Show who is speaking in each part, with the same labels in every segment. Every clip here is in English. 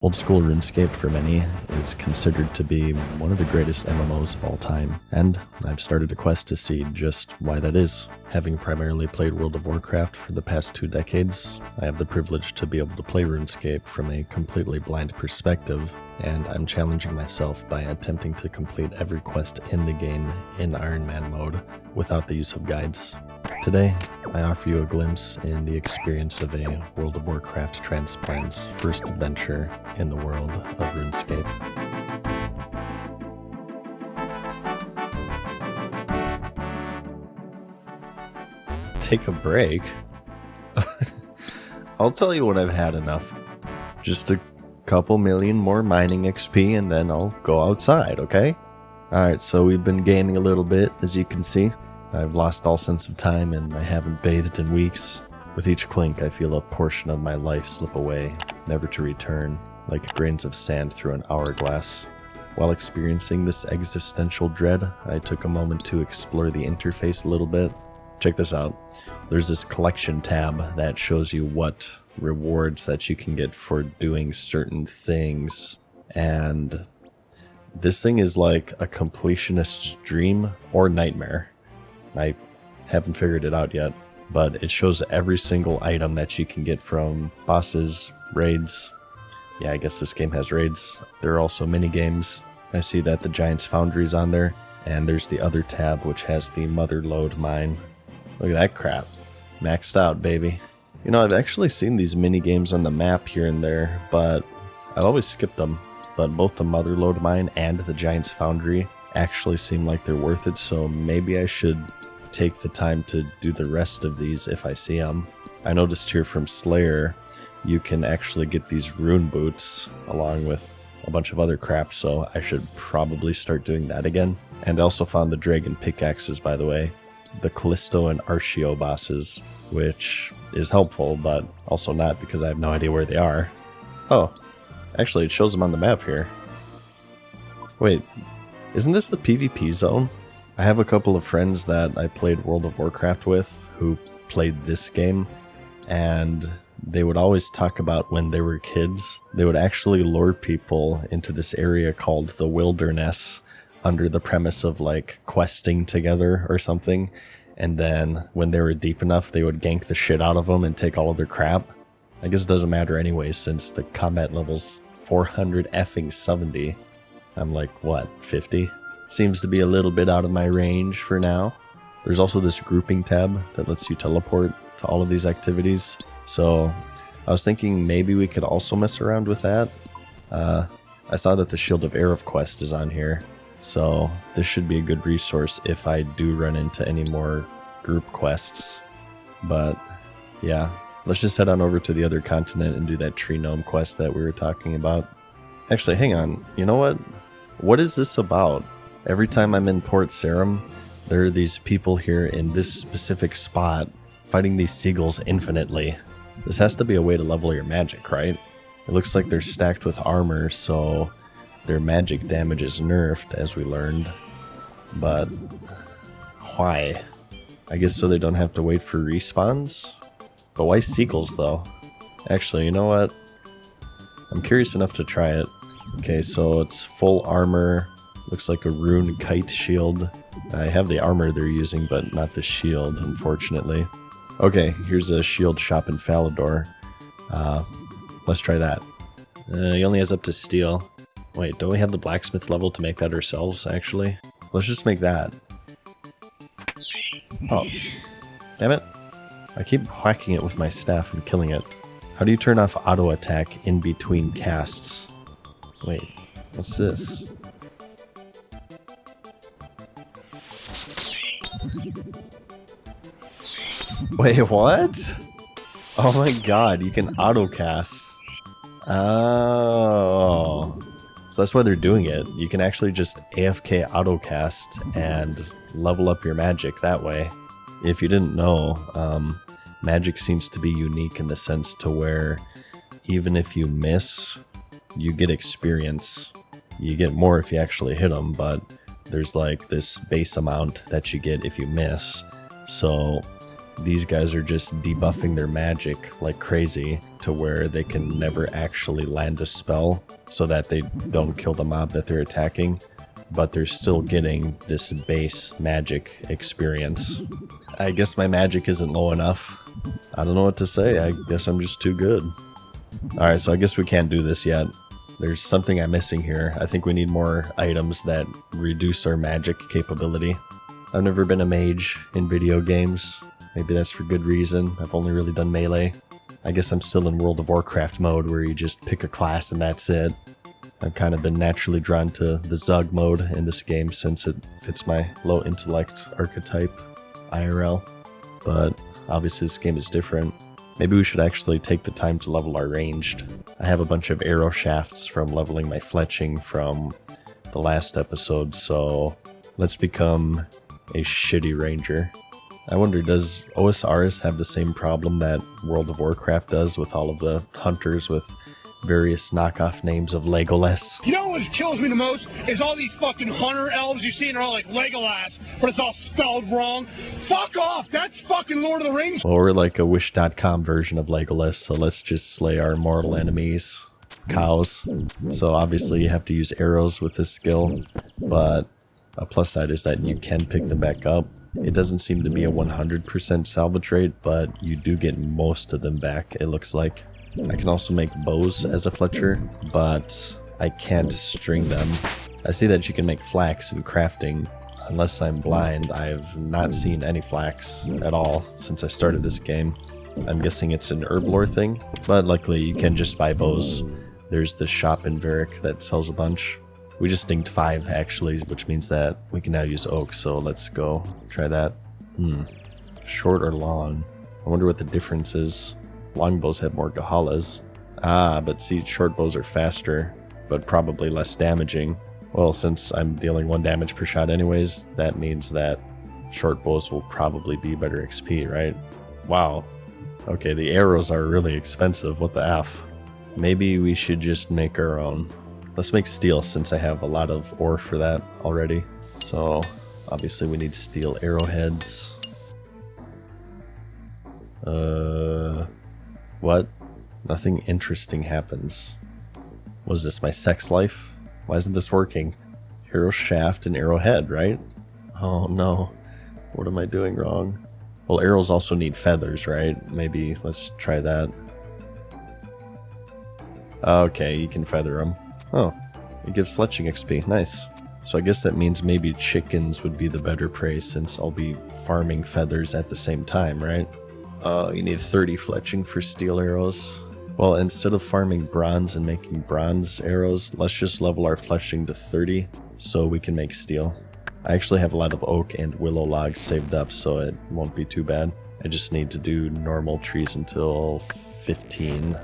Speaker 1: Old school RuneScape for many is considered to be one of the greatest MMOs of all time, and I've started a quest to see just why that is. Having primarily played World of Warcraft for the past 2 decades, I have the privilege to be able to play RuneScape from a completely blind perspective, and I'm challenging myself by attempting to complete every quest in the game in Iron Man mode without the use of guides. Today, I offer you a glimpse in the experience of a World of Warcraft transplant's first adventure in the world of RuneScape. Take a break? I'll tell you when I've had enough. Just a couple million more mining XP and then I'll go outside, okay? Alright, so we've been gaming a little bit, as you can see. I've lost all sense of time and I haven't bathed in weeks. With each clink, I feel a portion of my life slip away, never to return, like grains of sand through an hourglass. While experiencing this existential dread, I took a moment to explore the interface a little bit. Check this out. There's this collection tab that shows you what rewards that you can get for doing certain things. And this thing is like a completionist's dream or nightmare. I haven't figured it out yet, but it shows every single item that you can get from bosses, raids. Yeah, I guess this game has raids. There are also mini games. I see that the Giant's Foundry is on there, and there's the other tab which has the Mother Lode mine. Look at that crap. Maxed out, baby. You know, I've actually seen these mini games on the map here and there, but I've always skipped them. But both the Mother Lode mine and the Giant's Foundry actually seem like they're worth it, so maybe I should take the time to do the rest of these if I see them. I noticed here from Slayer, you can actually get these rune boots along with a bunch of other crap, so I should probably start doing that again. And I also found the dragon pickaxes, by the way, the Callisto and Archeo bosses, which is helpful, but also not because I have no idea where they are. Oh, actually it shows them on the map here. Wait, isn't this the PvP zone? I have a couple of friends that I played World of Warcraft with who played this game, and they would always talk about when they were kids, they would actually lure people into this area called the Wilderness under the premise of like questing together or something, and then when they were deep enough, they would gank the shit out of them and take all of their crap. I guess it doesn't matter anyway since the combat level's 400 effing 70. I'm like, what, 50? Seems to be a little bit out of my range for now. There's also this grouping tab that lets you teleport to all of these activities. So I was thinking maybe we could also mess around with that. I saw that the Shield of Aerith quest is on here. So this should be a good resource if I do run into any more group quests. But yeah, let's just head on over to the other continent and do that tree gnome quest that we were talking about. Actually, hang on. You know what? What is this about? Every time I'm in Port Sarim, there are these people here in this specific spot fighting these seagulls infinitely. This has to be a way to level your magic, right? It looks like they're stacked with armor, so their magic damage is nerfed, as we learned. But why? I guess so they don't have to wait for respawns? But why seagulls, though? Actually, you know what? I'm curious enough to try it. Okay, so it's full armor. Looks like a rune kite shield. I have the armor they're using, but not the shield, unfortunately. Okay, here's a shield shop in Falador. Let's try that. He only has up to steel. Wait, don't we have the blacksmith level to make that ourselves, actually? Let's just make that. Oh. Damn it. I keep whacking it with my staff and killing it. How do you turn off auto attack in between casts? Wait, what's this? Wait, what? Oh my god, you can auto-cast. Oh. So that's why they're doing it. You can actually just AFK auto-cast and level up your magic that way. If you didn't know, magic seems to be unique in the sense to where even if you miss, you get experience. You get more if you actually hit them, but there's like this base amount that you get if you miss. So these guys are just debuffing their magic like crazy to where they can never actually land a spell so that they don't kill the mob that they're attacking, but they're still getting this base magic experience. I guess my magic isn't low enough. I don't know what to say. I guess I'm just too good. Alright, so I guess we can't do this yet. There's something I'm missing here. I think we need more items that reduce our magic capability. I've never been a mage in video games. Maybe that's for good reason. I've only really done melee. I guess I'm still in World of Warcraft mode where you just pick a class and that's it. I've kind of been naturally drawn to the Zug mode in this game since it fits my low intellect archetype, IRL. But obviously this game is different. Maybe we should actually take the time to level our ranged. I have a bunch of arrow shafts from leveling my fletching from the last episode, so let's become a shitty ranger. I wonder, does OSRs have the same problem that World of Warcraft does with all of the hunters with various knockoff names of Legolas?
Speaker 2: You know what kills me the most is all these fucking hunter elves you see and they're all like Legolas, but it's all spelled wrong. Fuck off! That's fucking Lord of the Rings!
Speaker 1: Well, we're like a Wish.com version of Legolas, so let's just slay our mortal enemies. Cows. So obviously you have to use arrows with this skill, but a plus side is that you can pick them back up. It doesn't seem to be a 100% salvage rate, but you do get most of them back, it looks like. I can also make bows as a fletcher, but I can't string them. I see that you can make flax in crafting. Unless I'm blind, I've not seen any flax at all since I started this game. I'm guessing it's an herb lore thing, but luckily you can just buy bows. There's this shop in Varric that sells a bunch. We just dinged 5 actually, which means that we can now use oak, so let's go try that. Short or long? I wonder what the difference is. Long bows have more Gahalas. Ah, but see, short bows are faster, but probably less damaging. Well, since I'm dealing 1 damage per shot anyways, that means that short bows will probably be better XP, right? Wow. Okay, the arrows are really expensive, what the F? Maybe we should just make our own. Let's make steel since I have a lot of ore for that already. So, obviously we need steel arrowheads. What? Nothing interesting happens. What is this, my sex life? Why isn't this working? Arrow shaft and arrowhead, right? Oh no. What am I doing wrong? Well, arrows also need feathers, right? Maybe let's try that. Okay, you can feather them. Oh, it gives fletching XP. Nice. So I guess that means maybe chickens would be the better prey since I'll be farming feathers at the same time, right? Oh, you need 30 fletching for steel arrows. Well, instead of farming bronze and making bronze arrows, let's just level our fletching to 30 so we can make steel. I actually have a lot of oak and willow logs saved up, so it won't be too bad. I just need to do normal trees until 15.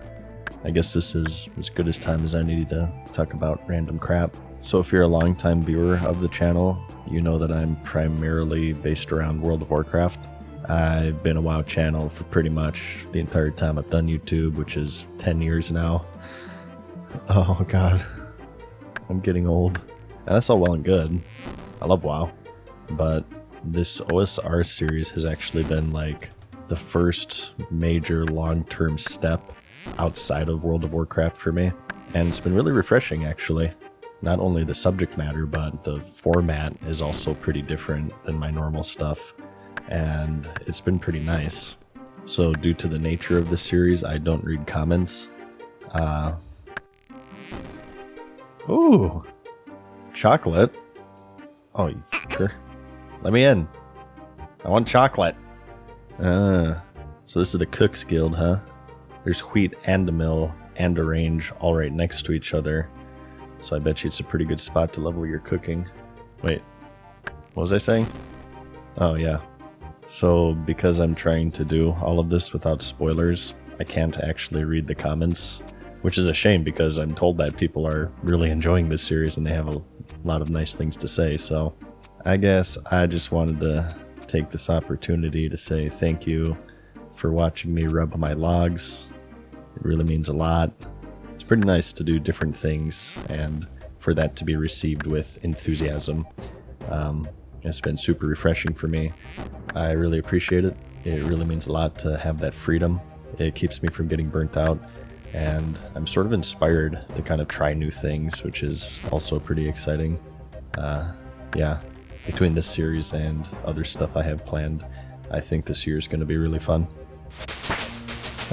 Speaker 1: I guess this is as good as time as I needed to talk about random crap. So if you're a longtime viewer of the channel, you know that I'm primarily based around World of Warcraft. I've been a WoW channel for pretty much the entire time I've done YouTube, which is 10 years now. Oh god, I'm getting old. And that's all well and good. I love WoW. But this OSR series has actually been like the first major long-term step outside of World of Warcraft for me. And it's been really refreshing actually. Not only the subject matter, but the format is also pretty different than my normal stuff. And it's been pretty nice. So due to the nature of this series, I don't read comments. Ooh, chocolate. Oh, you fucker. Let me in. I want chocolate. So this is the Cook's Guild, huh? There's wheat and a mill and a range all right next to each other. So I bet you it's a pretty good spot to level your cooking. Wait, what was I saying? Oh yeah. So because I'm trying to do all of this without spoilers, I can't actually read the comments, which is a shame because I'm told that people are really enjoying this series and they have a lot of nice things to say. So I guess I just wanted to take this opportunity to say thank you for watching me rub my logs. It really means a lot. It's pretty nice to do different things and for that to be received with enthusiasm. It's been super refreshing for me. I really appreciate it. It really means a lot to have that freedom. It keeps me from getting burnt out, and I'm sort of inspired to kind of try new things, which is also pretty exciting. Yeah, between this series and other stuff I have planned, I think this year is going to be really fun.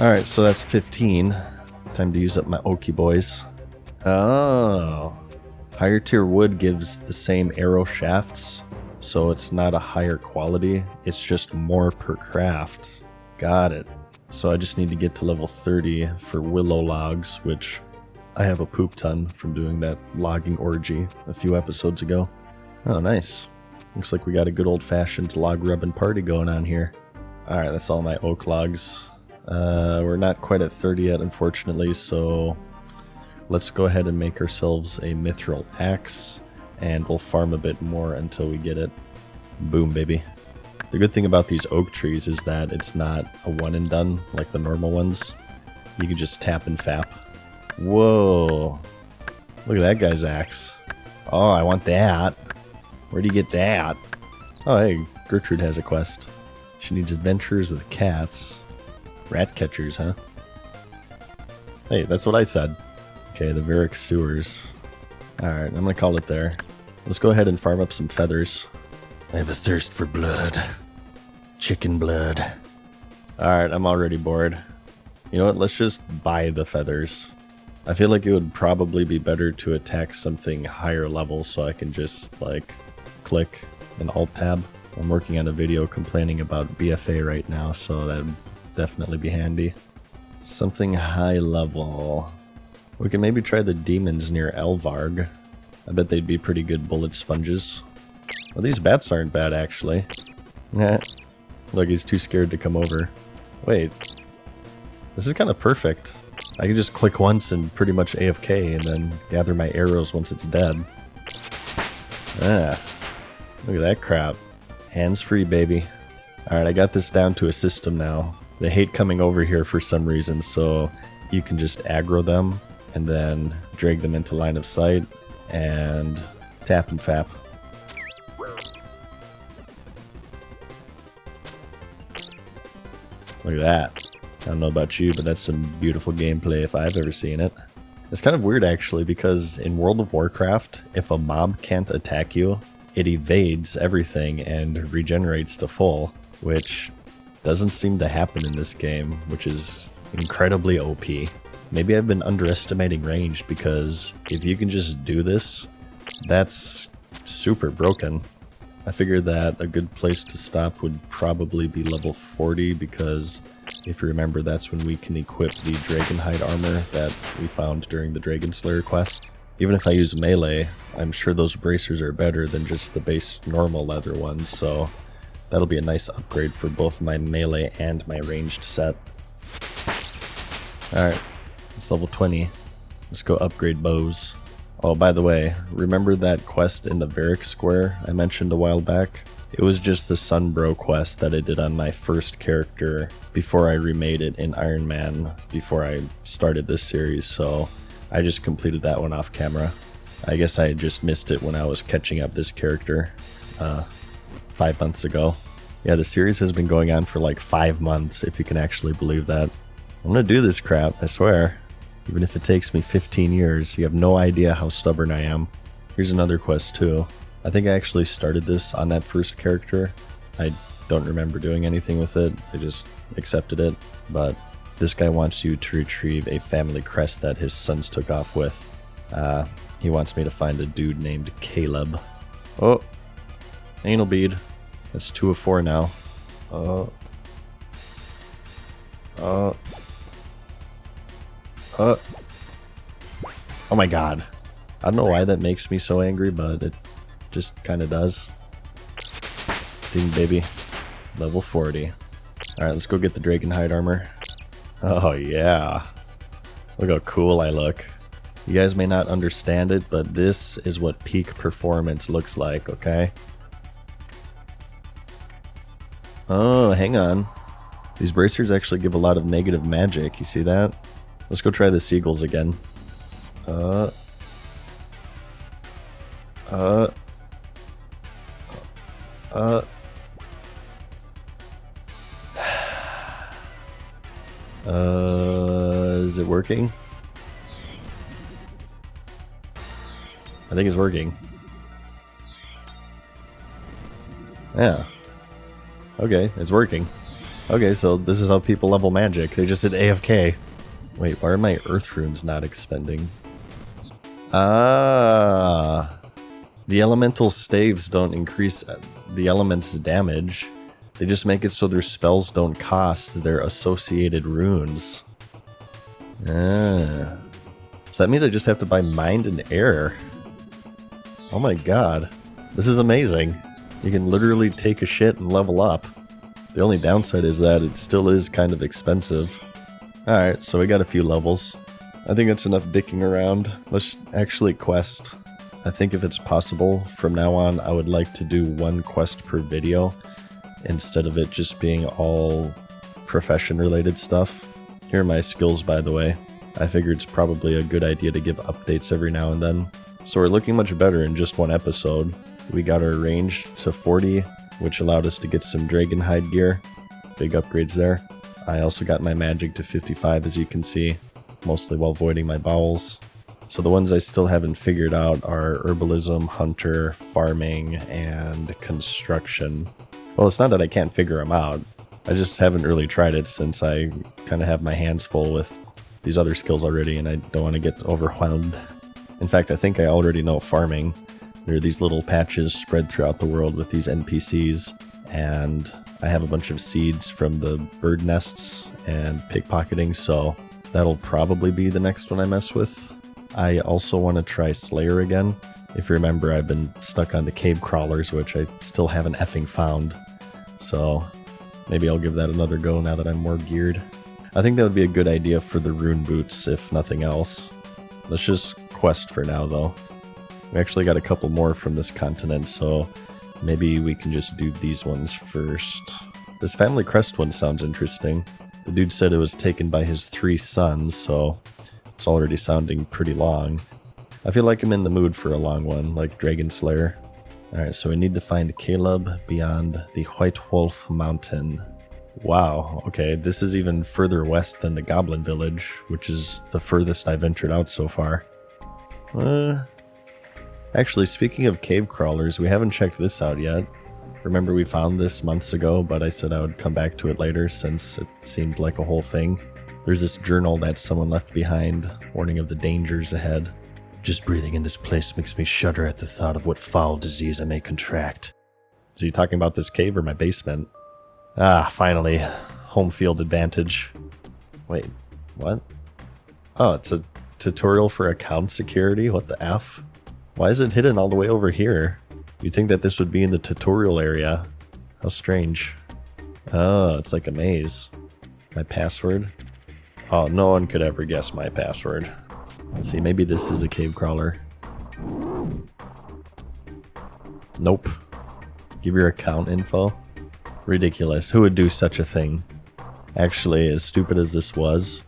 Speaker 1: Alright, so that's 15. Time to use up my Okie boys. Oh, higher tier wood gives the same arrow shafts, so it's not a higher quality, it's just more per craft. Got it. So I just need to get to level 30 for willow logs, which I have a poop ton from doing that logging orgy a few episodes ago. Oh, nice. Looks like we got a good old-fashioned log rubbing party going on here. Alright, that's all my oak logs. We're not quite at 30 yet, unfortunately, so let's go ahead and make ourselves a mithril axe, and we'll farm a bit more until we get it. Boom, baby. The good thing about these oak trees is that it's not a one and done like the normal ones. You can just tap and fap. Whoa. Look at that guy's axe. Oh, I want that. Where do you get that? Oh, hey, Gertrude has a quest. She needs adventures with cats. Rat catchers, huh? Hey, that's what I said. Okay, the Varick sewers. Alright, I'm gonna call it there. Let's go ahead and farm up some feathers. I have a thirst for blood. Chicken blood. Alright, I'm already bored. You know what, let's just buy the feathers. I feel like it would probably be better to attack something higher level so I can just, like, click and alt-tab. I'm working on a video complaining about BFA right now, so that would definitely be handy. Something high level. We can maybe try the demons near Elvarg. I bet they'd be pretty good bullet sponges. Well, these bats aren't bad, actually. Look, he's too scared to come over. Wait. This is kind of perfect. I can just click once and pretty much AFK and then gather my arrows once it's dead. Ah. Look at that crap. Hands free, baby. Alright, I got this down to a system now. They hate coming over here for some reason, so you can just aggro them and then drag them into line of sight and tap and fap. Look at that. I don't know about you, but that's some beautiful gameplay if I've ever seen it. It's kind of weird actually, because in World of Warcraft, if a mob can't attack you, it evades everything and regenerates to full, which doesn't seem to happen in this game, which is incredibly OP. Maybe I've been underestimating ranged, because if you can just do this, that's super broken. I figured that a good place to stop would probably be level 40, because if you remember, that's when we can equip the Dragonhide armor that we found during the Dragon Slayer quest. Even if I use melee, I'm sure those bracers are better than just the base normal leather ones, so that'll be a nice upgrade for both my melee and my ranged set. Alright, it's level 20. Let's go upgrade bows. Oh, by the way, remember that quest in the Varick Square I mentioned a while back? It was just the Sunbro quest that I did on my first character before I remade it in Iron Man before I started this series, so I just completed that one off camera. I guess I just missed it when I was catching up this character 5 months ago. Yeah, the series has been going on for like 5 months, if you can actually believe that. I'm gonna do this crap, I swear. Even if it takes me 15 years, you have no idea how stubborn I am. Here's another quest too. I think I actually started this on that first character. I don't remember doing anything with it, I just accepted it. But this guy wants you to retrieve a family crest that his sons took off with. He wants me to find a dude named Caleb. Oh, anal bead. That's 2 of 4 now. Oh my god. I don't know why that makes me so angry, but it just kind of does. Ding, baby. Level 40. Alright, let's go get the Dragonhide armor. Oh yeah. Look how cool I look. You guys may not understand it, but this is what peak performance looks like, okay? Oh, hang on. These bracers actually give a lot of negative magic, you see that? Let's go try the seagulls again. working? I think it's working. Yeah. Okay, it's working. Okay, so this is how people level magic. They just did AFK. Wait, why are my earth runes not expending? Ah. The elemental staves don't increase the element's damage. They just make it so their spells don't cost their associated runes. Ah. So that means I just have to buy Mind and Air. Oh my god. This is amazing. You can literally take a shit and level up. The only downside is that it still is kind of expensive. Alright, so we got a few levels. I think that's enough dicking around. Let's actually quest. I think if it's possible, from now on, I would like to do one quest per video, instead of it just being all profession-related stuff. Here are my skills, by the way. I figured it's probably a good idea to give updates every now and then. So we're looking much better in just one episode. We got our range to 40, which allowed us to get some dragon hide gear. Big upgrades there. I also got my magic to 55, as you can see, mostly while voiding my bowels. So the ones I still haven't figured out are herbalism, hunter, farming, and construction. Well, it's not that I can't figure them out. I just haven't really tried it since I kind of have my hands full with these other skills already and I don't want to get overwhelmed. In fact, I think I already know farming. There are these little patches spread throughout the world with these NPCs, and I have a bunch of seeds from the bird nests and pickpocketing, so that'll probably be the next one I mess with. I also want to try Slayer again. If you remember, I've been stuck on the cave crawlers, which I still haven't effing found. So maybe I'll give that another go now that I'm more geared. I think that would be a good idea for the rune boots, if nothing else. Let's just quest for now, though. We actually got a couple more from this continent, so maybe we can just do these ones first. This family crest one sounds interesting. The dude said it was taken by his 3 sons, so it's already sounding pretty long. I feel like I'm in the mood for a long one, like Dragon Slayer. Alright, so we need to find Caleb beyond the White Wolf Mountain. Wow, okay, this is even further west than the Goblin Village, which is the furthest I've ventured out so far. Actually, speaking of cave crawlers, we haven't checked this out yet. Remember we found this months ago, but I said I would come back to it later since it seemed like a whole thing. There's this journal that someone left behind, warning of the dangers ahead. Just breathing in this place makes me shudder at the thought of what foul disease I may contract. Is he talking about this cave or my basement? Ah, finally. Home field advantage. Wait, what? Oh, it's a tutorial for account security? What the F? Why is it hidden all the way over here? You'd think that this would be in the tutorial area. How strange. Oh, it's like a maze. My password? Oh, no one could ever guess my password. Let's see, maybe this is a cave crawler. Nope. Give your account info? Ridiculous. Who would do such a thing? Actually, as stupid as this was,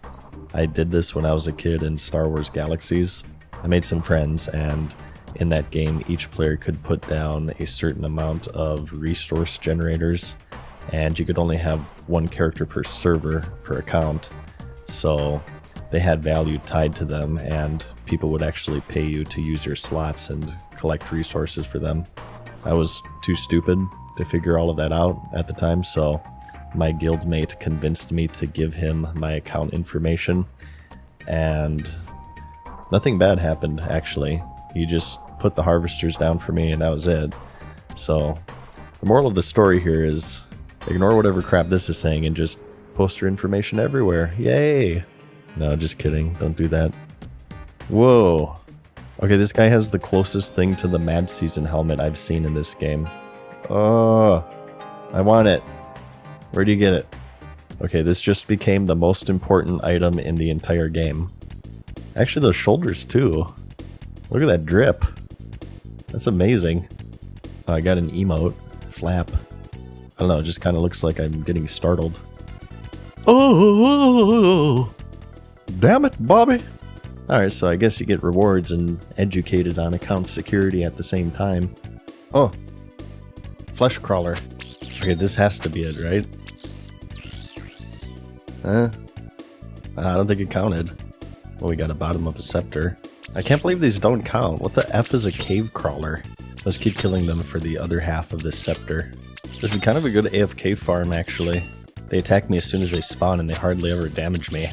Speaker 1: I did this when I was a kid in Star Wars Galaxies. I made some friends, and in that game, each player could put down a certain amount of resource generators, and you could only have one character per server, per account. So they had value tied to them, and people would actually pay you to use your slots and collect resources for them. I was too stupid to figure all of that out at the time, so my guildmate convinced me to give him my account information, and nothing bad happened, actually. He just put the harvesters down for me, and that was it. So the moral of the story here is ignore whatever crap this is saying and just post your information everywhere. Yay! No, just kidding. Don't do that. Whoa. Okay, this guy has the closest thing to the Mad Season helmet I've seen in this game. Oh, I want it. Where do you get it? Okay, this just became the most important item in the entire game. Actually, those shoulders too. Look at that drip. That's amazing. Oh, I got an emote. Flap. I don't know, it just kind of looks like I'm getting startled. Oh, damn it, Bobby. Alright, so I guess you get rewards and educated on account security at the same time. Oh, flesh crawler. Okay, this has to be it, right? I don't think it counted. Well, we got a bottom of a scepter. I can't believe these don't count. What the F is a cave crawler? Let's keep killing them for the other half of this scepter. This is kind of a good AFK farm, actually. They attack me as soon as they spawn, and they hardly ever damage me.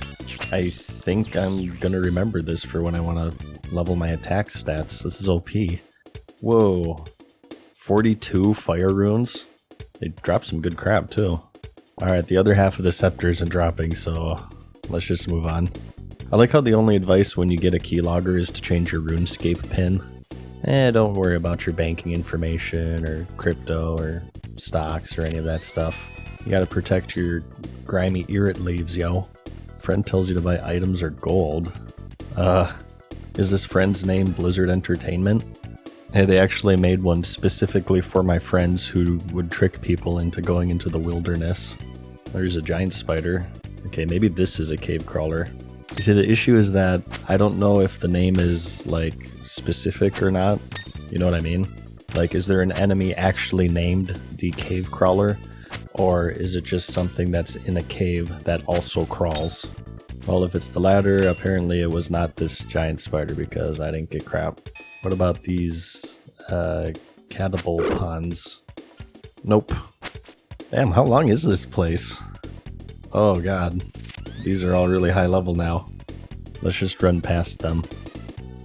Speaker 1: I think I'm gonna remember this for when I want to level my attack stats. This is OP. Whoa. 42 fire runes? They drop some good crap, too. Alright, the other half of the scepter isn't dropping, so let's just move on. I like how the only advice when you get a keylogger is to change your RuneScape pin. Don't worry about your banking information, or crypto, or stocks, or any of that stuff. You gotta protect your grimy irrit leaves, yo. Friend tells you to buy items or gold. Is this friend's name Blizzard Entertainment? Hey, they actually made one specifically for my friends who would trick people into going into the wilderness. There's a giant spider. Okay, maybe this is a cave crawler. You see, the issue is that I don't know if the name is, like, specific or not. You know what I mean? Like, is there an enemy actually named the cave crawler? Or is it just something that's in a cave that also crawls? Well, if it's the latter, apparently it was not this giant spider because I didn't get crap. What about these, catapult ponds? Nope. Damn, how long is this place? Oh god. These are all really high level now. Let's just run past them.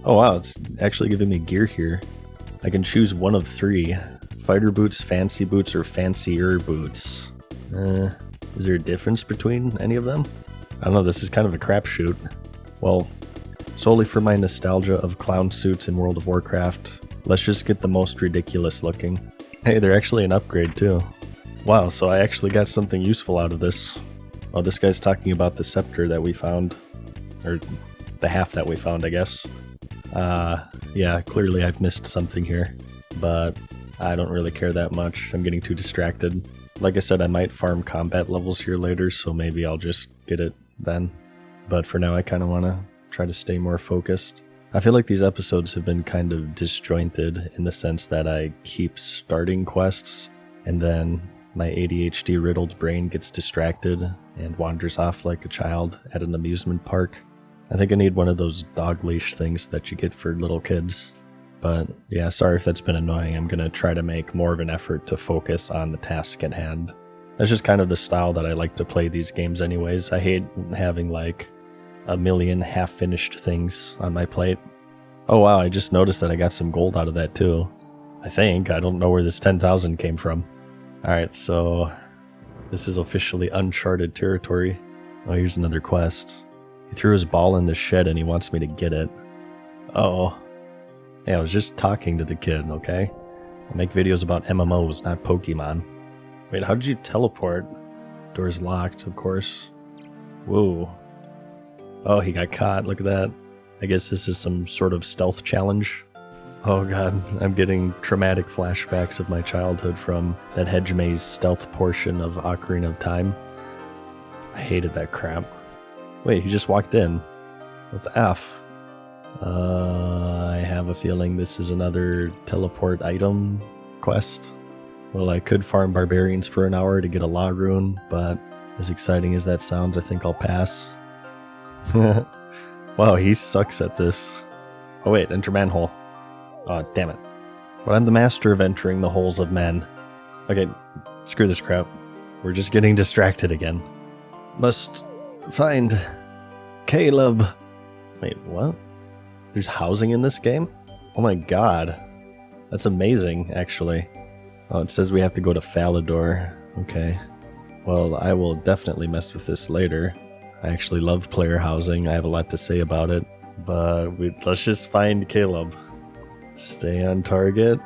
Speaker 1: Oh wow, it's actually giving me gear here. I can choose one of 3. Fighter boots, fancy boots, or fancier boots. Is there a difference between any of them? I don't know, this is kind of a crapshoot. Well, solely for my nostalgia of clown suits in World of Warcraft, let's just get the most ridiculous looking. Hey, they're actually an upgrade too. Wow, so I actually got something useful out of this. Oh, this guy's talking about the scepter that we found. Or the half that we found, I guess. Yeah, clearly I've missed something here. But I don't really care that much. I'm getting too distracted. Like I said, I might farm combat levels here later, so maybe I'll just get it then. But for now, I kind of want to try to stay more focused. I feel like these episodes have been kind of disjointed in the sense that I keep starting quests, and then my ADHD riddled brain gets distracted and wanders off like a child at an amusement park. I think I need one of those dog leash things that you get for little kids. But yeah, sorry if that's been annoying. I'm going to try to make more of an effort to focus on the task at hand. That's just kind of the style that I like to play these games anyways. I hate having like a million half-finished things on my plate. Oh wow, I just noticed that I got some gold out of that too. I think. I don't know where this 10,000 came from. Alright, so this is officially uncharted territory. Oh, here's another quest. He threw his ball in the shed and he wants me to get it. Uh-oh. Hey, I was just talking to the kid, okay? I make videos about MMOs, not Pokemon. Wait, how did you teleport? Door's locked, of course. Whoa. Oh, he got caught, look at that. I guess this is some sort of stealth challenge. Oh god, I'm getting traumatic flashbacks of my childhood from that hedge maze stealth portion of Ocarina of Time. I hated that crap. Wait, he just walked in. What the F? I have a feeling this is another teleport item quest. Well, I could farm barbarians for an hour to get a law rune, but as exciting as that sounds, I think I'll pass. Wow, he sucks at this. Oh wait, enter manhole. Oh, damn it. But I'm the master of entering the holes of men. Okay, screw this crap. We're just getting distracted again. Must find Caleb. Wait, what? There's housing in this game? Oh my god. That's amazing, actually. Oh, it says we have to go to Falador. Okay. Well, I will definitely mess with this later. I actually love player housing. I have a lot to say about it. But let's just find Caleb. Stay on target.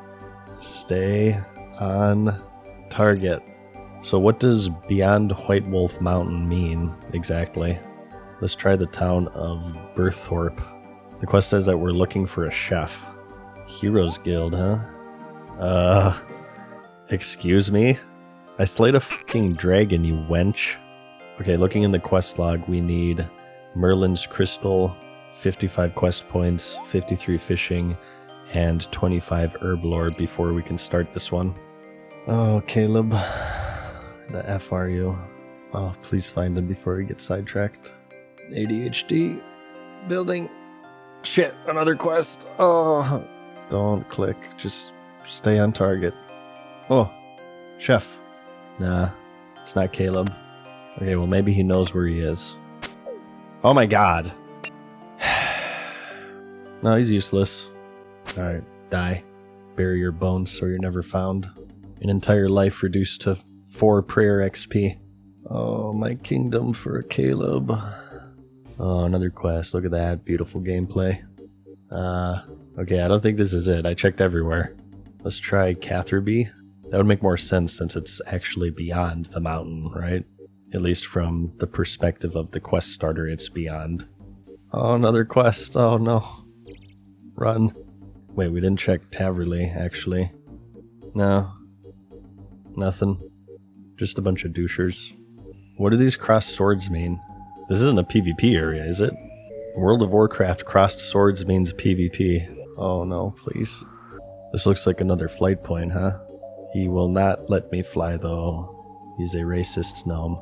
Speaker 1: Stay on target. So what does Beyond White Wolf Mountain mean, exactly? Let's try the town of Berthorpe. The quest says that we're looking for a chef. Heroes Guild, huh? Excuse me? I slayed a fucking dragon, you wench. Okay, looking in the quest log, we need Merlin's Crystal, 55 quest points, 53 fishing, and 25 herb lore before we can start this one. Oh, Caleb. The F are you? Oh, please find him before he gets sidetracked. ADHD. building. Shit, another quest. Oh, don't click. Just stay on target. Oh, chef. Nah, it's not Caleb. Okay, well, maybe he knows where he is. Oh my god. No, he's useless. Alright, die. Bury your bones so you're never found. An entire life reduced to 4 prayer XP. Oh, my kingdom for Caleb. Oh, another quest. Look at that. Beautiful gameplay. Okay, I don't think this is it. I checked everywhere. Let's try Catherby. That would make more sense since it's actually beyond the mountain, right? At least from the perspective of the quest starter, it's beyond. Oh, another quest. Oh, no. Run. Wait, we didn't check Taverley, actually. No. Nothing. Just a bunch of douchers. What do these crossed swords mean? This isn't a PvP area, is it? World of Warcraft crossed swords means PvP. Oh no, please. This looks like another flight point, huh? He will not let me fly, though. He's a racist gnome.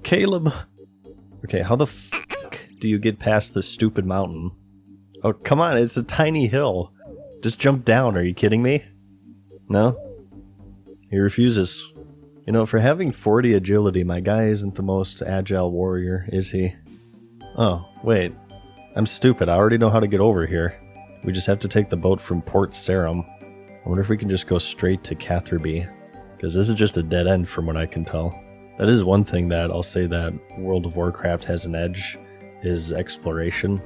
Speaker 1: Caleb! Okay, how the fuck do you get past this stupid mountain? Oh, come on, it's a tiny hill. Just jump down, are you kidding me? No? He refuses. You know, for having 40 agility, my guy isn't the most agile warrior, is he? Oh, wait. I'm stupid, I already know how to get over here. We just have to take the boat from Port Sarum. I wonder if we can just go straight to Catherby. Because this is just a dead end from what I can tell. That is one thing that I'll say that World of Warcraft has an edge, is exploration.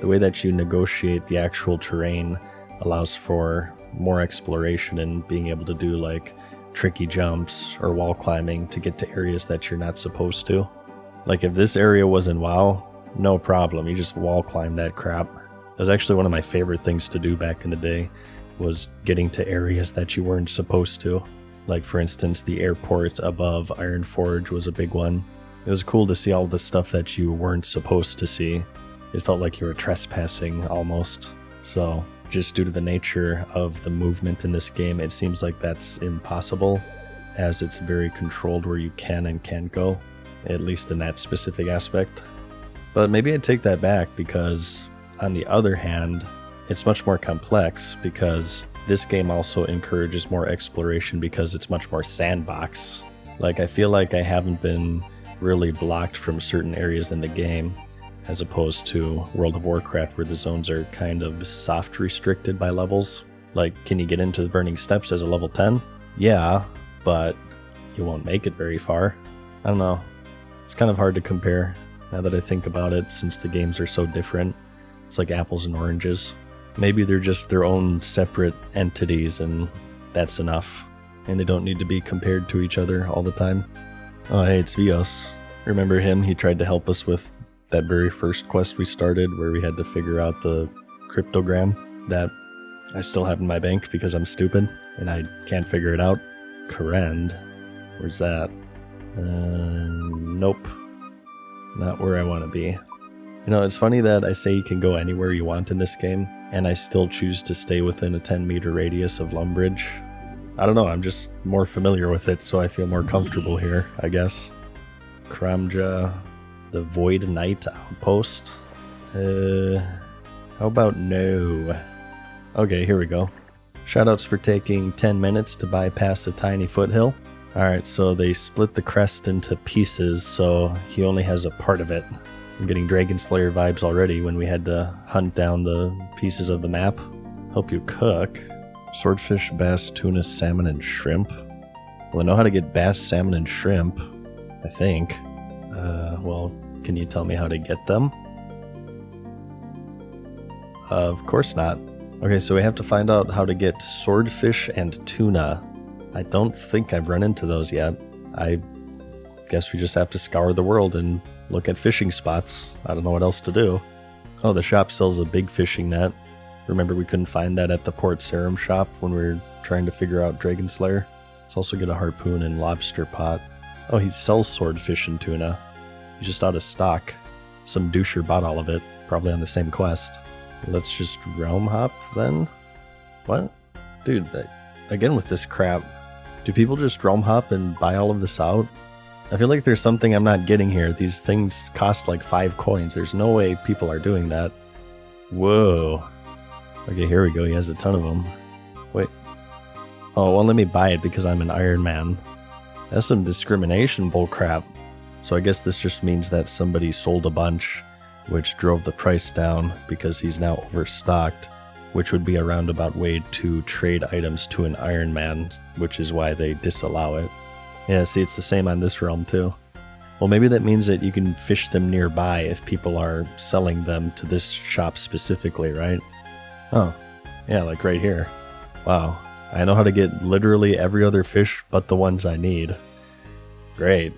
Speaker 1: The way that you negotiate the actual terrain allows for more exploration and being able to do like tricky jumps or wall climbing to get to areas that you're not supposed to. Like if this area was in WoW, no problem, you just wall climb that crap. That was actually one of my favorite things to do back in the day, was getting to areas that you weren't supposed to. Like for instance, the airport above Ironforge was a big one. It was cool to see all the stuff that you weren't supposed to see. It felt like you were trespassing almost. So just due to the nature of the movement in this game, it seems like that's impossible, as it's very controlled where you can and can't go, at least in that specific aspect. But maybe I'd take that back, because on the other hand, it's much more complex, because this game also encourages more exploration because it's much more sandbox. Like I feel like I haven't been really blocked from certain areas in the game, as opposed to World of Warcraft where the zones are kind of soft restricted by levels. Like, can you get into the Burning Steppes as a level 10? Yeah, but you won't make it very far. I don't know. It's kind of hard to compare now that I think about it, since the games are so different. It's like apples and oranges. Maybe they're just their own separate entities and that's enough. And they don't need to be compared to each other all the time. Oh, hey, it's Vios. Remember him? He tried to help us with that very first quest we started where we had to figure out the cryptogram that I still have in my bank because I'm stupid and I can't figure it out. Korend. Where's that? Nope. Not where I want to be. You know, it's funny that I say you can go anywhere you want in this game, and I still choose to stay within a 10-meter radius of Lumbridge. I don't know, I'm just more familiar with it, so I feel more comfortable here, I guess. Kramja, the Void Knight Outpost. How about no? Okay, here we go. Shoutouts for taking 10 minutes to bypass a tiny foothill. Alright, so they split the crest into pieces, so he only has a part of it. I'm getting Dragon Slayer vibes already when we had to hunt down the pieces of the map. Help you cook. Swordfish, bass, tuna, salmon, and shrimp. Well, I know how to get bass, salmon, and shrimp, I think. Well, can you tell me how to get them? Of course not. Okay, so we have to find out how to get swordfish and tuna. I don't think I've run into those yet. I guess we just have to scour the world and look at fishing spots. I don't know what else to do. Oh, the shop sells a big fishing net. Remember we couldn't find that at the Port Sarum shop when we were trying to figure out Dragon Slayer? Let's also get a harpoon and lobster pot. Oh, he sells swordfish and tuna. He's just out of stock. Some doucher bought all of it, probably on the same quest. Let's just realm hop then? What? Dude, again with this crap. Do people just realm hop and buy all of this out? I feel like there's something I'm not getting here. These things cost like 5 coins. There's no way people are doing that. Whoa. Okay, here we go. He has a ton of them. Wait. Oh, well, let me buy it because I'm an Iron Man. That's some discrimination bullcrap. So I guess this just means that somebody sold a bunch, which drove the price down because he's now overstocked, which would be a roundabout way to trade items to an Iron Man, which is why they disallow it. Yeah, see, it's the same on this realm too. Well, maybe that means that you can fish them nearby if people are selling them to this shop specifically, right? Oh, yeah, like right here. Wow, I know how to get literally every other fish but the ones I need. Great.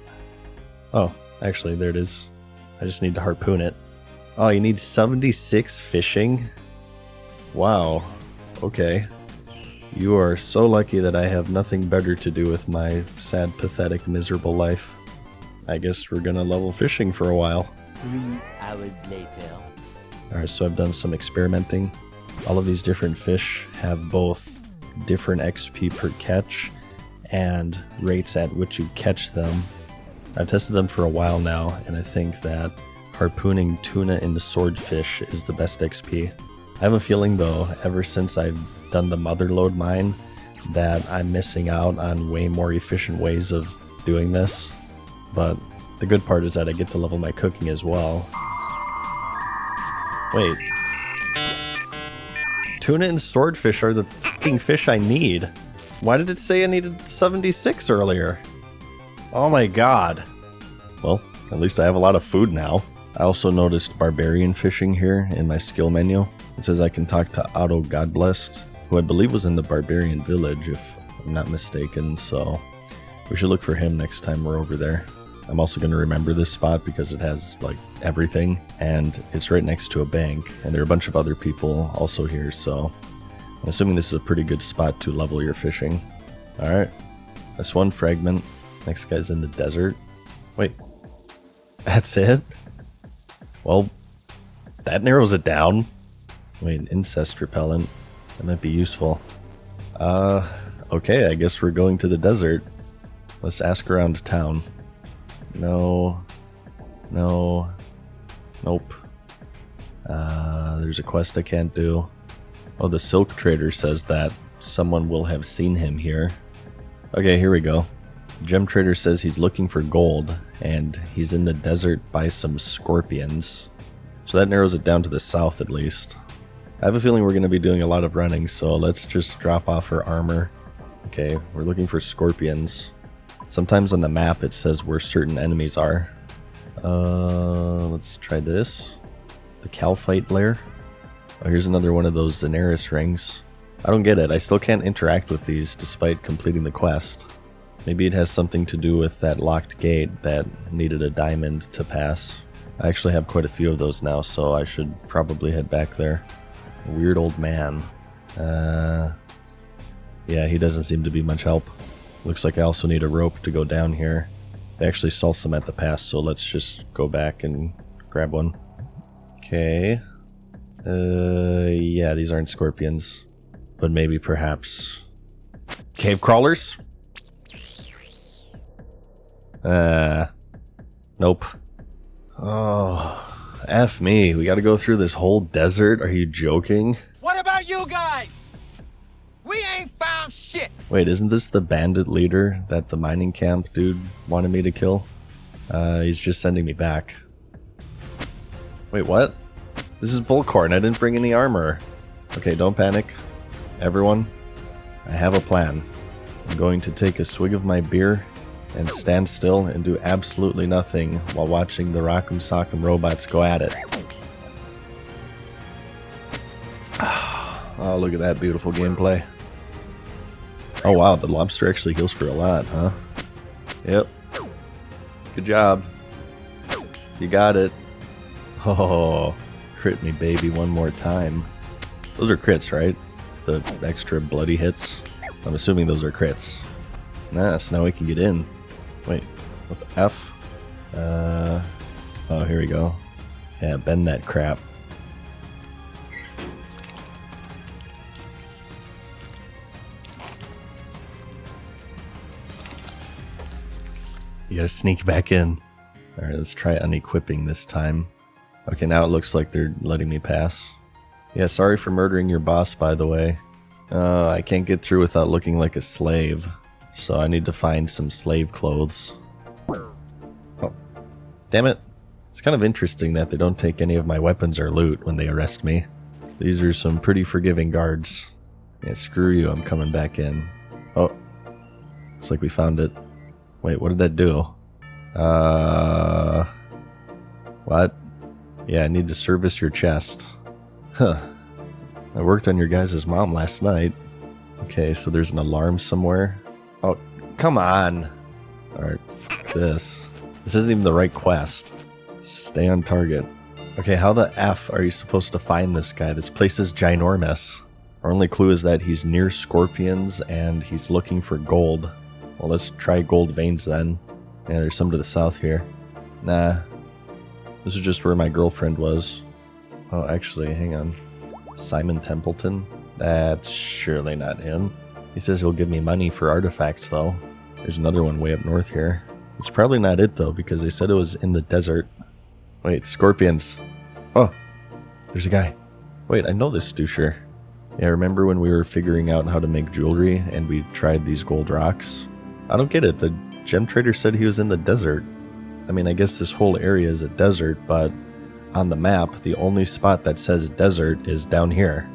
Speaker 1: Oh, actually, there it is. I just need to harpoon it. Oh, you need 76 fishing? Wow. Okay. You are so lucky that I have nothing better to do with my sad, pathetic, miserable life. I guess we're gonna level fishing for a while.
Speaker 3: 3 hours later.
Speaker 1: Alright, so I've done some experimenting. All of these different fish have both different XP per catch and rates at which you catch them. I've tested them for a while now, and I think that harpooning tuna into swordfish is the best XP. I have a feeling, though, ever since I've done the motherlode mine, that I'm missing out on way more efficient ways of doing this. But the good part is that I get to level my cooking as well. Wait. Tuna and swordfish are the fucking fish I need. Why did it say I needed 76 earlier? Oh my god. Well, at least I have a lot of food now. I also noticed barbarian fishing here in my skill menu. It says I can talk to Otto Godblessed, who I believe was in the barbarian village if I'm not mistaken, so we should look for him next time we're over there. I'm also going to remember this spot because it has like everything, and it's right next to a bank, and there are a bunch of other people also here, so I'm assuming this is a pretty good spot to level your fishing. Alright, that's one fragment. Next guy's in the desert. Wait, that's it? Well, that narrows it down. Wait, incest repellent. That might be useful. Okay, I guess we're going to the desert. Let's ask around town. No. No. Nope. There's a quest I can't do. Oh, the silk trader says that someone will have seen him here. Okay, here we go. Gem trader says he's looking for gold, and he's in the desert by some scorpions. So that narrows it down to the south at least. I have a feeling we're going to be doing a lot of running, so let's just drop off our armor. Okay, we're looking for scorpions. Sometimes on the map it says where certain enemies are. Let's try this. The Calphite lair. Oh, here's another one of those Xenaris rings. I don't get it. I still can't interact with these despite completing the quest. Maybe it has something to do with that locked gate that needed a diamond to pass. I actually have quite a few of those now, so I should probably head back there. Weird old man. Yeah, he doesn't seem to be much help. Looks like I also need a rope to go down here. They actually saw some at the pass, so let's just go back and grab one. Okay. Yeah, these aren't scorpions. But maybe perhaps cave crawlers? Nope. Oh, F me. We gotta go through this whole desert? Are you joking?
Speaker 4: What about you guys? We ain't found shit.
Speaker 1: Wait, isn't this the bandit leader that the mining camp dude wanted me to kill? He's just sending me back. Wait, what? This is Bullcorn. I didn't bring any armor. Okay, don't panic. Everyone, I have a plan. I'm going to take a swig of my beer and stand still and do absolutely nothing while watching the Rock'em Sock'em robots go at it. Oh, look at that beautiful gameplay. Oh wow, the lobster actually heals for a lot, huh? Yep. Good job. You got it. Oh, crit me baby one more time. Those are crits, right? The extra bloody hits? I'm assuming those are crits. Nah, so now we can get in. Wait, what the F? Oh, here we go. Yeah, bend that crap. gotta sneak back in. Alright, let's try unequipping this time. Okay, now it looks like they're letting me pass. Yeah, sorry for murdering your boss, by the way. I can't get through without looking like a slave. So I need to find some slave clothes. Oh, damn it. It's kind of interesting that they don't take any of my weapons or loot when they arrest me. These are some pretty forgiving guards. Yeah, screw you, I'm coming back in. Oh, looks like we found it. Wait, what did that do? What? Yeah, I need to service your chest. Huh. I worked on your guys' mom last night. Okay, so there's an alarm somewhere. Oh, come on. Alright, fuck this. This isn't even the right quest. Stay on target. Okay, how the F are you supposed to find this guy? This place is ginormous. Our only clue is that he's near scorpions and he's looking for gold. Well, let's try gold veins then. Yeah, there's some to the south here. Nah. This is just where my girlfriend was. Oh, actually, hang on. Simon Templeton? That's surely not him. He says he'll give me money for artifacts, though. There's another one way up north here. It's probably not it, though, because they said it was in the desert. Wait, scorpions. Oh, there's a guy. Wait, I know this doucher. Yeah, remember when we were figuring out how to make jewelry and we tried these gold rocks? I don't get it. The gem trader said he was in the desert. I mean, I guess this whole area is a desert, but on the map, the only spot that says desert is down here.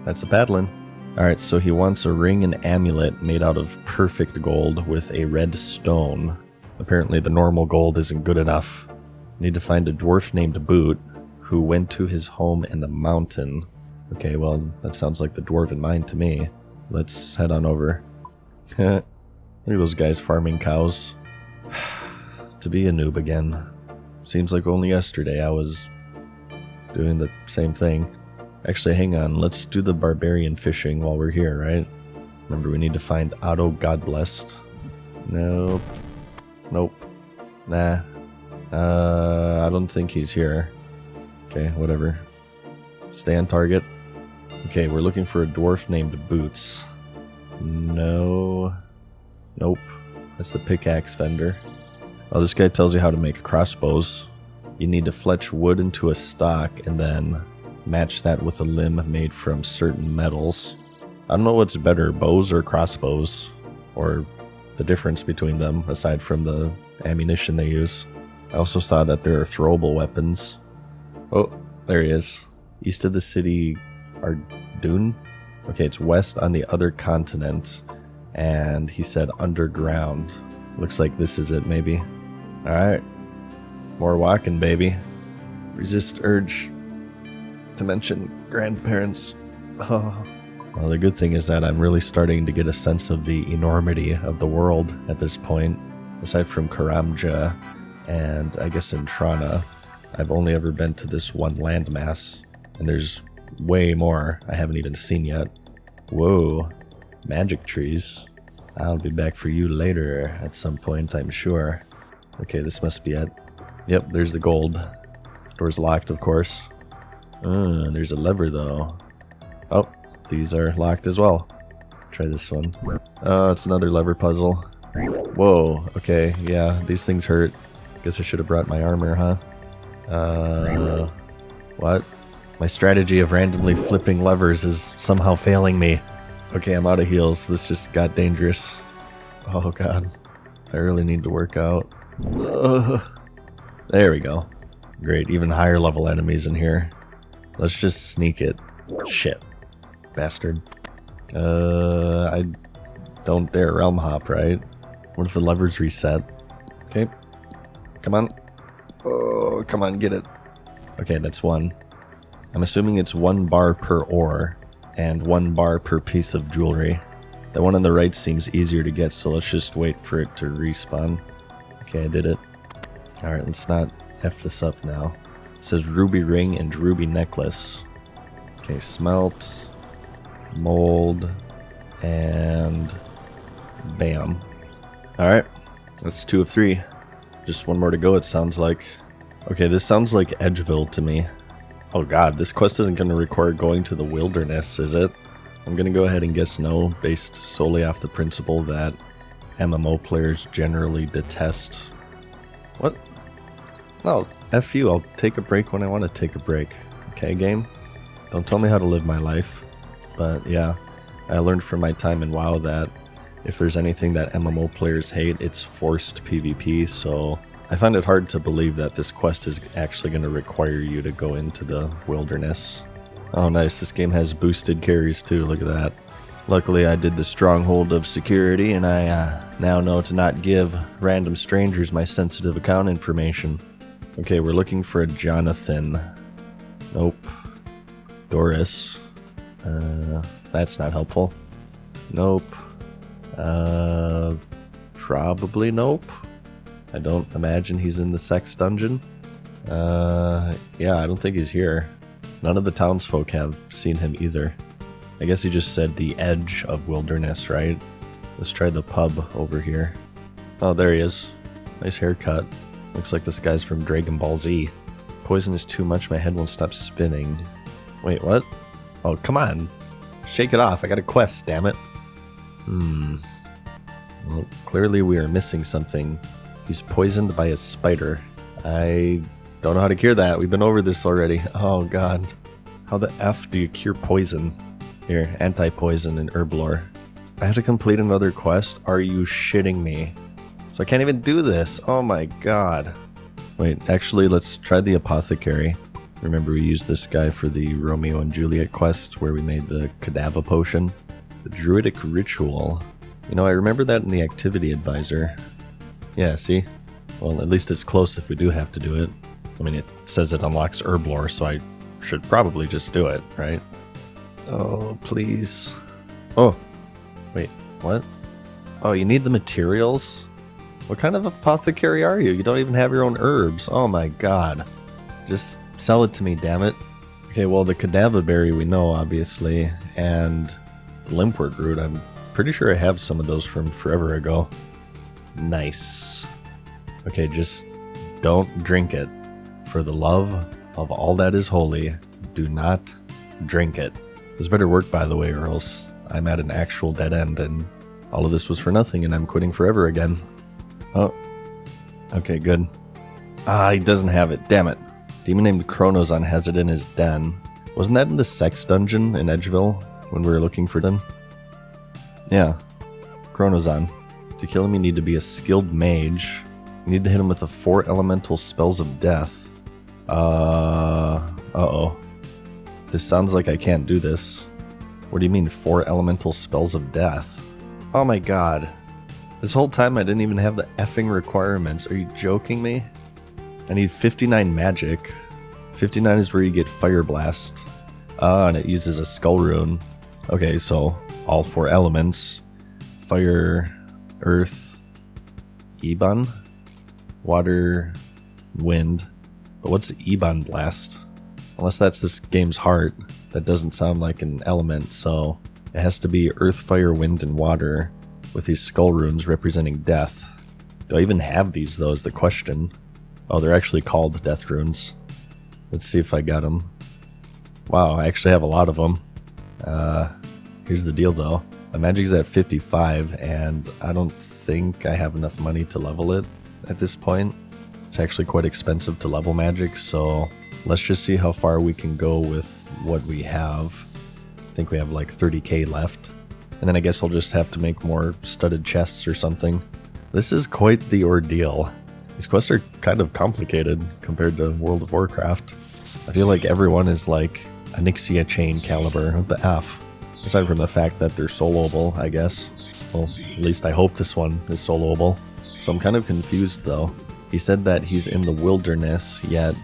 Speaker 1: That's a paddling. Alright, so he wants a ring and amulet made out of perfect gold with a red stone. Apparently the normal gold isn't good enough. Need to find a dwarf named Boot who went to his home in the mountain. Okay, well, that sounds like the dwarven mine to me. Let's head on over. Look at those guys farming cows. To be a noob again. Seems like only yesterday I was doing the same thing. Actually, hang on. Let's do the barbarian fishing while we're here, right? Remember, we need to find Otto Godblessed. Nope. Nope. Nah. I don't think he's here. Okay, whatever. Stay on target. Okay, we're looking for a dwarf named Boots. No. Nope. That's the pickaxe vendor. Oh, this guy tells you how to make crossbows. You need to fletch wood into a stock and then match that with a limb made from certain metals. I don't know what's better, bows or crossbows, or the difference between them aside from the ammunition they use. I also saw that there are throwable weapons. Oh, there he is. East of the city, Ardun? Okay, it's west on the other continent, and he said underground. Looks like this is it, maybe. Alright. More walking, baby. Resist urge to mention grandparents. Oh. Well, the good thing is that I'm really starting to get a sense of the enormity of the world at this point. Aside from Karamja and I guess in Trana, I've only ever been to this one landmass, and there's way more I haven't even seen yet. Whoa, magic trees. I'll be back for you later at some point, I'm sure. Okay, this must be it. Yep, there's the gold. Door's locked, of course. There's a lever, though. Oh, these are locked as well. Try this one. Oh, it's another lever puzzle. Whoa, okay, yeah, these things hurt. Guess I should have brought my armor, huh? What? My strategy of randomly flipping levers is somehow failing me. Okay, I'm out of heals. This just got dangerous. Oh, God. I really need to work out. There we go. Great, even higher level enemies in here. Let's just sneak it. Shit. Bastard. I don't dare realm hop, right? What if the levers reset? Okay. Come on. Oh, come on, get it. Okay, that's one. I'm assuming it's 1 bar per ore and 1 bar per piece of jewelry. The one on the right seems easier to get, so let's just wait for it to respawn. Okay, I did it. Alright, let's not F this up now. It says ruby ring and ruby necklace. Okay, smelt, mold, and bam. Alright, that's 2 of 3. Just 1 more to go, it sounds like. Okay, this sounds like Edgeville to me. Oh god, this quest isn't going to require going to the wilderness, is it? I'm going to go ahead and guess no, based solely off the principle that MMO players generally detest. What? No, F you, I'll take a break when I want to take a break. Okay, game? Don't tell me how to live my life. But yeah, I learned from my time in WoW that if there's anything that MMO players hate, it's forced PvP, so I find it hard to believe that this quest is actually going to require you to go into the wilderness. Oh nice, this game has boosted carries too, look at that. Luckily I did the stronghold of security and I now know to not give random strangers my sensitive account information. Okay, we're looking for a Jonathan. Nope. Doris. That's not helpful. Nope. Probably nope. I don't imagine he's in the sex dungeon. Yeah, I don't think he's here. None of the townsfolk have seen him either. I guess he just said the edge of wilderness, right? Let's try the pub over here. Oh, there he is. Nice haircut. Looks like this guy's from Dragon Ball Z. Poison is too much, my head won't stop spinning. Wait, what? Oh, come on. Shake it off, I got a quest, damn it. Well, clearly we are missing something. He's poisoned by a spider. I don't know how to cure that. We've been over this already. Oh god. How the F do you cure poison? Here, anti-poison and herb lore. I have to complete another quest? Are you shitting me? So I can't even do this. Oh my god. Wait, actually let's try the apothecary. Remember we used this guy for the Romeo and Juliet quest where we made the cadaver potion. The druidic ritual. You know, I remember that in the activity advisor. Yeah, see? Well, at least it's close if we do have to do it. I mean, it says it unlocks herb lore, so I should probably just do it, right? Oh, please. Oh, wait, what? Oh, you need the materials? What kind of apothecary are you? You don't even have your own herbs. Oh my god. Just sell it to me, damn it. Okay, well, the cadaver berry we know, obviously, and the limpwort root, I'm pretty sure I have some of those from forever ago. Nice. Okay, just don't drink it. For the love of all that is holy, do not drink it. This better work, by the way, or else I'm at an actual dead end and all of this was for nothing and I'm quitting forever again. Oh, okay, good. Ah, he doesn't have it, damn it. Demon named Chronozon has it in his den. Wasn't that in the sex dungeon in Edgeville when we were looking for them? Yeah, Chronozon. To kill him you need to be a skilled mage. You need to hit him with the 4 elemental spells of death. Uh-oh. This sounds like I can't do this. What do you mean 4 elemental spells of death? Oh my god. This whole time I didn't even have the effing requirements. Are you joking me? I need 59 magic. 59 is where you get Fire Blast. And it uses a skull rune. Okay, so all 4 elements. Fire, earth, Eban, water, wind. But what's Eban Blast? Unless that's this game's heart. That doesn't sound like an element, so it has to be earth, fire, wind, and water with these skull runes representing death. Do I even have these though is the question. Oh, they're actually called death runes. Let's see if I got them. Wow, I actually have a lot of them. Here's the deal though. My magic's at 55 and I don't think I have enough money to level it at this point. It's actually quite expensive to level magic, so let's just see how far we can go with what we have. I think we have like 30k left. And then I guess I'll just have to make more studded chests or something. This is quite the ordeal. These quests are kind of complicated compared to World of Warcraft. I feel like everyone is like a Nixia chain caliber. What the F? Aside from the fact that they're soloable, I guess. Well, at least I hope this one is soloable. So I'm kind of confused though. He said that he's in the wilderness, yet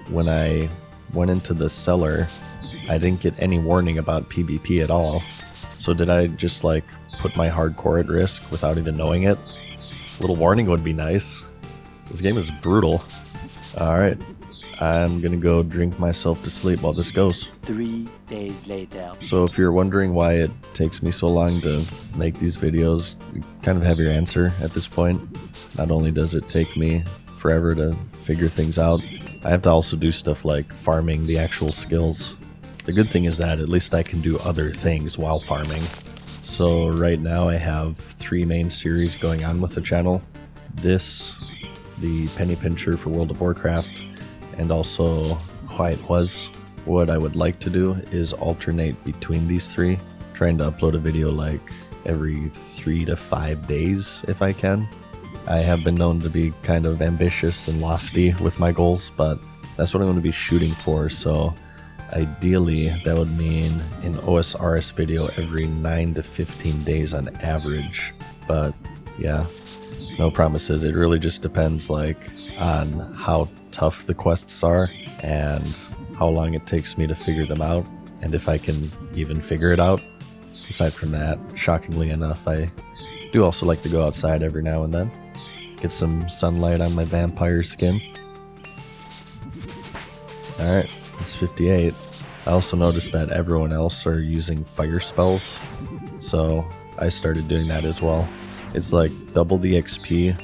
Speaker 1: when I went into the cellar, I didn't get any warning about PvP at all. So did I just like put my hardcore at risk without even knowing it? A little warning would be nice. This game is brutal. Alright, I'm gonna go drink myself to sleep while this goes.
Speaker 3: 3 days later.
Speaker 1: So if you're wondering why it takes me so long to make these videos, you kind of have your answer at this point. Not only does it take me forever to figure things out, I have to also do stuff like farming the actual skills. The good thing is that at least I can do other things while farming. So right now I have 3 main series going on with the channel. This, the Penny Pincher for World of Warcraft, and also Why It Was. What I would like to do is alternate between these 3, trying to upload a video like every 3 to 5 days if I can. I have been known to be kind of ambitious and lofty with my goals, but that's what I'm going to be shooting for. So ideally that would mean an OSRS video every 9 to 15 days on average. But yeah, no promises. It really just depends like on how tough the quests are and how long it takes me to figure them out, and if I can even figure it out. Aside from that, shockingly enough, I do also like to go outside every now and then. Get some sunlight on my vampire skin. Alright, it's 58. I also noticed that everyone else are using fire spells, so I started doing that as well. It's like double the XP,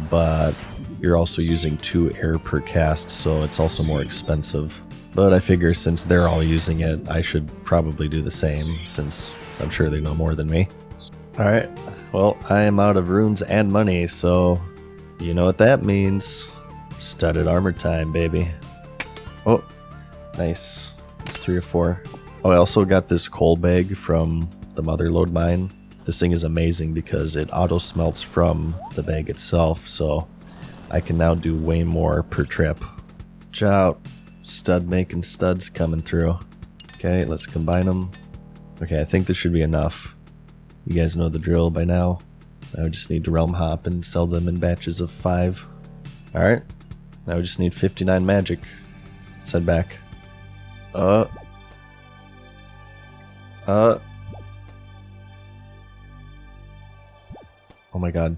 Speaker 1: but you're also using 2 air per cast, so it's also more expensive. But I figure since they're all using it, I should probably do the same, since I'm sure they know more than me. Alright, well, I am out of runes and money, so you know what that means. Studded armor time, baby. Oh, nice. It's 3 or 4. Oh, I also got this coal bag from the Motherlode mine. This thing is amazing because it auto-smelts from the bag itself, so I can now do way more per trip. Watch out. Stud making studs coming through. Okay, let's combine them. Okay, I think this should be enough. You guys know the drill by now. Now we just need to realm hop and sell them in batches of 5. Alright, now we just need 59 magic. Let's head back. Oh my god.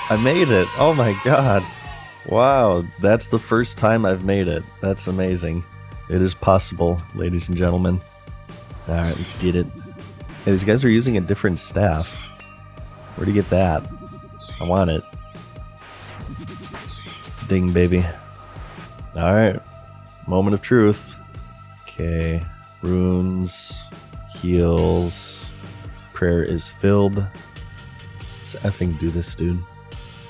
Speaker 1: I made it! Oh my god! Wow, that's the first time I've made it. That's amazing. It is possible, ladies and gentlemen. Alright, let's get it. Hey, these guys are using a different staff. Where'd you get that? I want it. Ding, baby. Alright. Moment of truth. Okay. Runes. Heals. Prayer is filled. Let's effing do this, dude.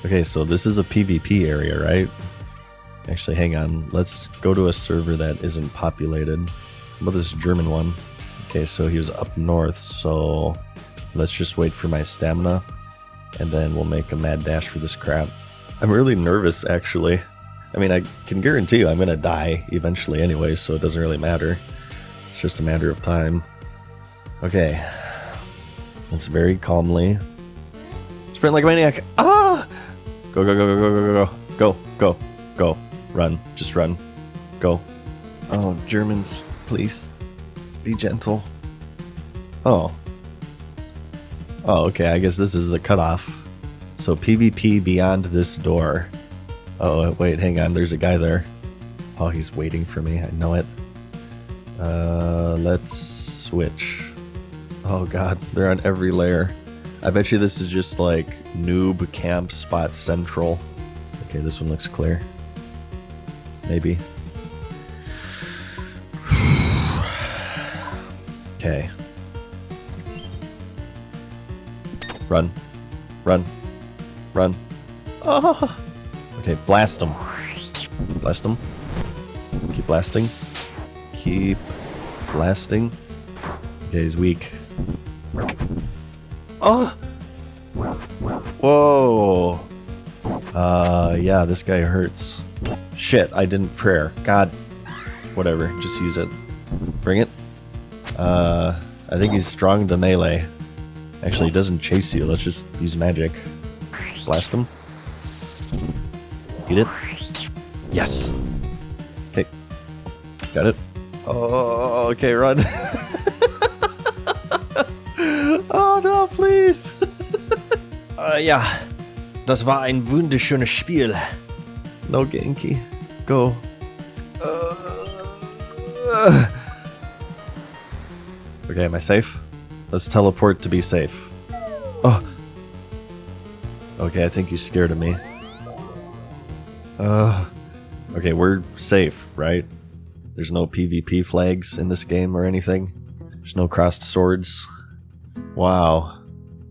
Speaker 1: Okay, so this is a PvP area, right? Actually, hang on. Let's go to a server that isn't populated. How about this German one? Okay, so he was up north, so let's just wait for my stamina, and then we'll make a mad dash for this crap. I'm really nervous, actually. I mean, I can guarantee you I'm gonna die eventually anyway, so it doesn't really matter. It's just a matter of time. Okay. Let's very calmly sprint like a maniac. Ah! Go, go, go, go, go, go, go, go, go, go. Run. Just run. Go. Oh, Germans, please. Be gentle. Oh. Oh, okay, I guess this is the cutoff. So PvP beyond this door. Oh, wait, hang on, there's a guy there. Oh, he's waiting for me, I know it. Let's switch. Oh god, they're on every layer. I bet you this is just like noob camp spot central. Okay, this one looks clear. Maybe. Okay. Run. Run. Run. Oh! Okay, blast him. Blast him. Keep blasting. Keep blasting. Okay, he's weak. Oh! Whoa! Yeah, this guy hurts. Shit, I didn't prayer. God. Whatever, just use it. Bring it. I think he's strong to melee. Actually, he doesn't chase you. Let's just use magic. Blast him. Eat it. Yes! Okay. Got it. Oh, okay, run. Oh no, please!
Speaker 5: Ja, das war ein wunderschönes Spiel.
Speaker 1: No Genki. Go. Okay, am I safe? Let's teleport to be safe. Oh! Okay, I think he's scared of me. Okay, we're safe, right? There's no PvP flags in this game or anything. There's no crossed swords. Wow.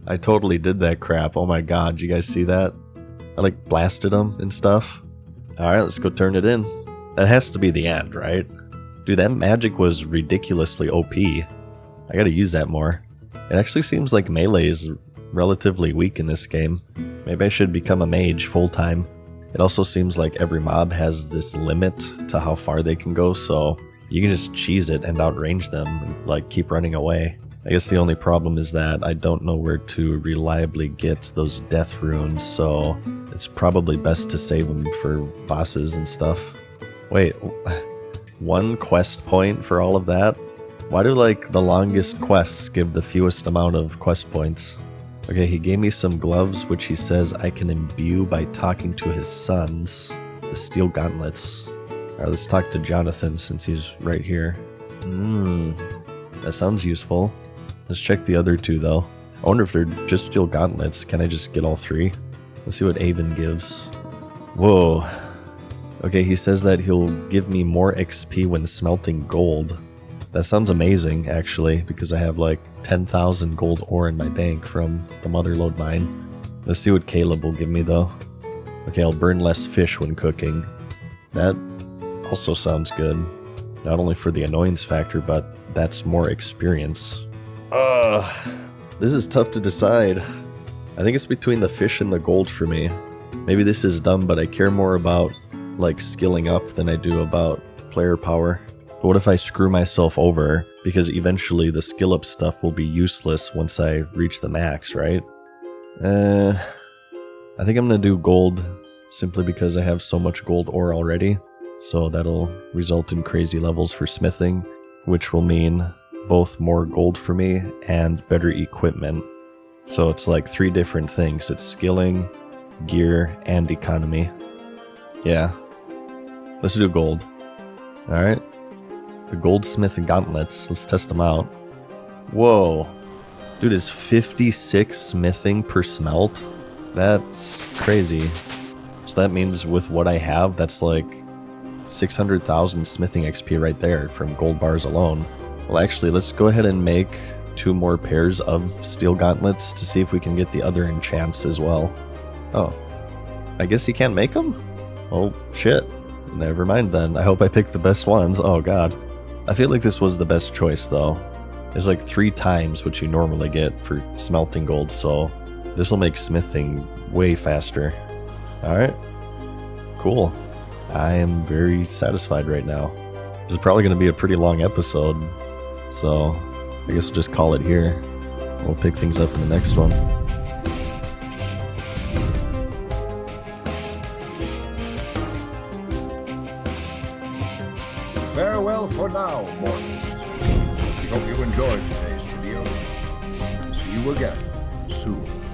Speaker 1: I totally did that crap. Oh my god, did you guys see that? I like blasted them and stuff. Alright, let's go turn it in. That has to be the end, right? Dude, that magic was ridiculously OP. I gotta use that more. It actually seems like melee is relatively weak in this game. Maybe I should become a mage full-time. It also seems like every mob has this limit to how far they can go, so you can just cheese it and outrange them and like keep running away. I guess the only problem is that I don't know where to reliably get those death runes, so it's probably best to save them for bosses and stuff. Wait, 1 quest point for all of that? Why do like the longest quests give the fewest amount of quest points? Okay, he gave me some gloves, which he says I can imbue by talking to his sons, the steel gauntlets. Alright, let's talk to Jonathan since he's right here. That sounds useful. Let's check the other 2 though. I wonder if they're just steel gauntlets. Can I just get all 3? Let's see what Avon gives. Whoa. Okay, he says that he'll give me more XP when smelting gold. That sounds amazing, actually, because I have like 10,000 gold ore in my bank from the Motherlode mine. Let's see what Caleb will give me, though. Okay, I'll burn less fish when cooking. That also sounds good. Not only for the annoyance factor, but that's more experience. This is tough to decide. I think it's between the fish and the gold for me. Maybe this is dumb, but I care more about, like, skilling up than I do about player power. But what if I screw myself over? Because eventually the skill up stuff will be useless once I reach the max, right? I think I'm gonna do gold simply because I have so much gold ore already. So that'll result in crazy levels for smithing, which will mean both more gold for me and better equipment. So it's like 3 different things. It's skilling, gear, and economy. Yeah. Let's do gold. Alright. The goldsmith gauntlets. Let's test them out. Whoa. Dude, it's 56 smithing per smelt? That's crazy. So that means with what I have, that's like 600,000 smithing XP right there from gold bars alone. Well, actually, let's go ahead and make 2 more pairs of steel gauntlets to see if we can get the other enchants as well. Oh. I guess you can't make them? Oh, shit. Never mind then. I hope I picked the best ones. Oh, God. I feel like this was the best choice, though. It's like 3 times what you normally get for smelting gold, so this will make smithing way faster. Alright. Cool. I am very satisfied right now. This is probably going to be a pretty long episode, so I guess we'll just call it here. We'll pick things up in the next one.
Speaker 6: Farewell for now, mortals. We hope you enjoyed today's video. See you again soon.